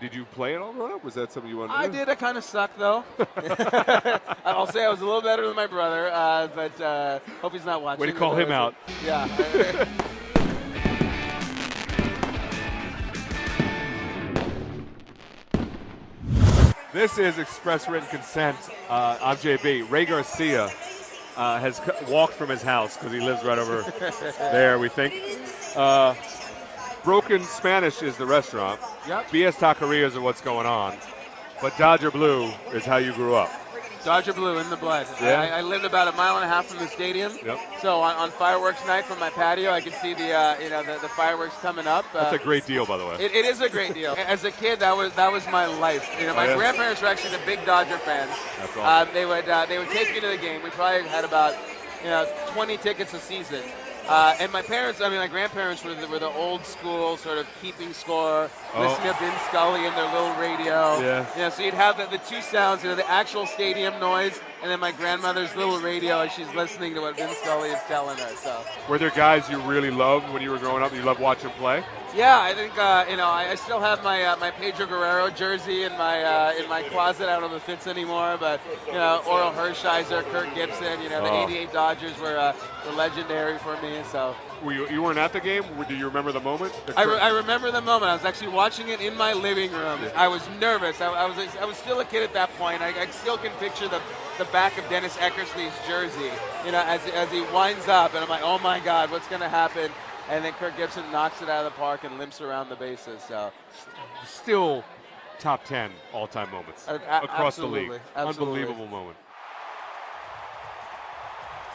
Did you play it all growing up? Was that something you wanted to do? I did. I kind of sucked, though. I'll say I was a little better than my brother, but hope he's not watching. Way to call him out. Yeah. This is Express Written Consent. I'm JB. Ray Garcia has walked from his house because he lives right over there, we think. Broken Spanish is the restaurant. Yep. BS Taquerias are what's going on. But Dodger Blue is how you grew up. Dodger Blue in the blood. Yeah. I lived about 1.5 miles from the stadium. Yep. So on fireworks night from my patio, I could see the fireworks coming up. That's a great deal, by the way. It is a great deal. As a kid, that was my life. My grandparents were actually the big Dodger fans. That's awesome. They would take me to the game. We probably had about 20 tickets a season. And my grandparents were the old school sort of keeping score, listening to Vin Scully and their little radio. Yeah. So you'd have the two sounds, the actual stadium noise, and then my grandmother's little radio as she's listening to what Vin Scully is telling her. So. Were there guys you really loved when you were growing up? You loved watching them play? Yeah, I think I still have my Pedro Guerrero jersey in my closet. I don't know if it fits anymore, but Oral Hershiser, Kirk Gibson, the '88 Dodgers were legendary for me. So you weren't at the game? Do you remember the moment? I remember the moment. I was actually watching it in my living room. I was nervous. I was still a kid at that point. I still can picture the back of Dennis Eckersley's jersey, as he winds up, and I'm like, oh my God, what's going to happen? And then Kirk Gibson knocks it out of the park and limps around the bases. So, still top 10 all-time moments across the league. Absolutely. Unbelievable moment.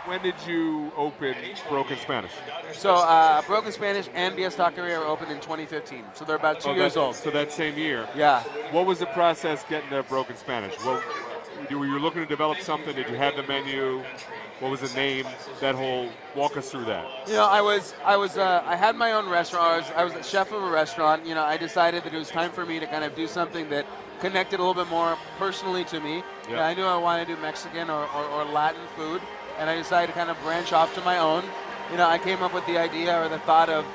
When did you open Broken Spanish? So Broken Spanish and BS Taqueria were opened in 2015. So they're about 2 years old. So that same year. Yeah. What was the process getting to Broken Spanish? Were you looking to develop something? Did you have the menu? What was the name? Walk us through that. I had my own restaurant. I was the chef of a restaurant. I decided that it was time for me to kind of do something that connected a little bit more personally to me. Yeah. I knew I wanted to do Mexican or Latin food, and I decided to kind of branch off to my own. I came up with the idea or the thought of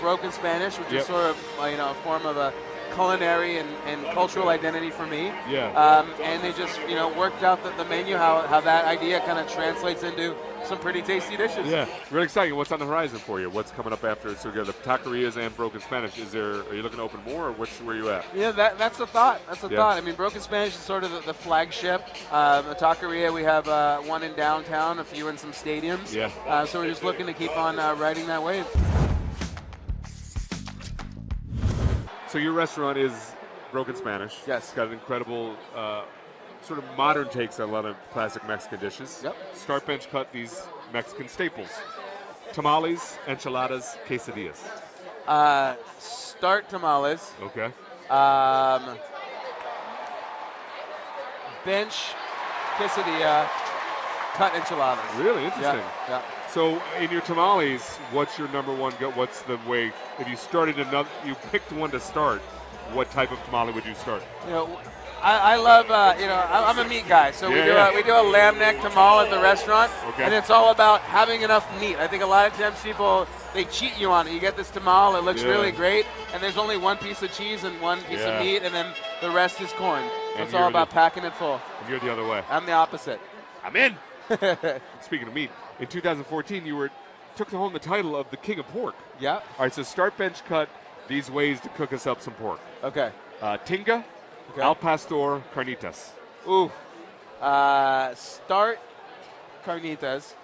Broken Spanish, which is sort of a form of a culinary and cultural identity for me. Yeah. And they just worked out the menu, how that idea kind of translates into some pretty tasty dishes. Yeah, really exciting. What's on the horizon for you? What's coming up after? So you got the taquerias and Broken Spanish. Are you looking to open more, or where are you at? Yeah, that's the thought. That's the thought. I mean, Broken Spanish is sort of the flagship. The taqueria, we have one in downtown, a few in some stadiums. Yeah. So we're just looking to keep on riding that wave. So your restaurant is Broken Spanish. Yes. It's got an incredible sort of modern takes on a lot of classic Mexican dishes. Yep. Start bench cut these Mexican staples. Tamales, enchiladas, quesadillas. Start tamales. Okay. Bench quesadilla, cut enchiladas. Really interesting. Yeah. So in your tamales, what's your number one what's the way, if you started you picked one to start, what type of tamale would you start? I love, I'm a meat guy, so we do a lamb neck tamale at the restaurant, and it's all about having enough meat. I think a lot of times people, they cheat you on it. You get this tamale, it looks really great, and there's only one piece of cheese and one piece of meat, and then the rest is corn. So it's all about packing it full. And you're the other way. I'm the opposite. I'm in. Speaking of meat, in 2014 you took home the title of the King of Pork. Yeah. All right, so start bench cut these ways to cook us up some pork. Okay. Tinga, al pastor, carnitas. Ooh. Start carnitas.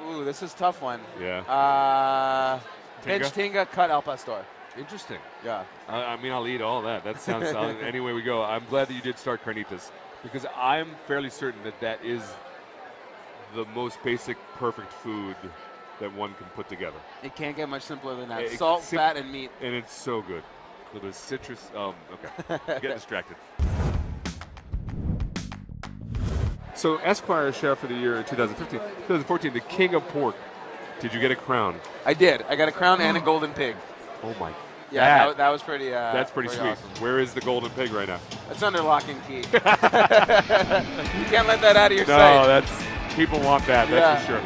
Ooh, this is a tough one. Yeah. Bench tinga, cut al pastor. Interesting. Yeah. I'll eat all that. That sounds solid. Any way we go. I'm glad that you did start carnitas because I'm fairly certain that is the most basic, perfect food that one can put together. It can't get much simpler than that. Salt, fat, and meat. And it's so good. A little bit of citrus. Okay. Get distracted. So Esquire Chef of the Year in 2015. 2014, the King of Pork. Did you get a crown? I did. I got a crown and a golden pig. Oh, my. Yeah, that was pretty that's pretty sweet. Awesome. Where is the golden pig right now? It's under lock and key. You can't let that out of your sight. No, people want that, that's for sure.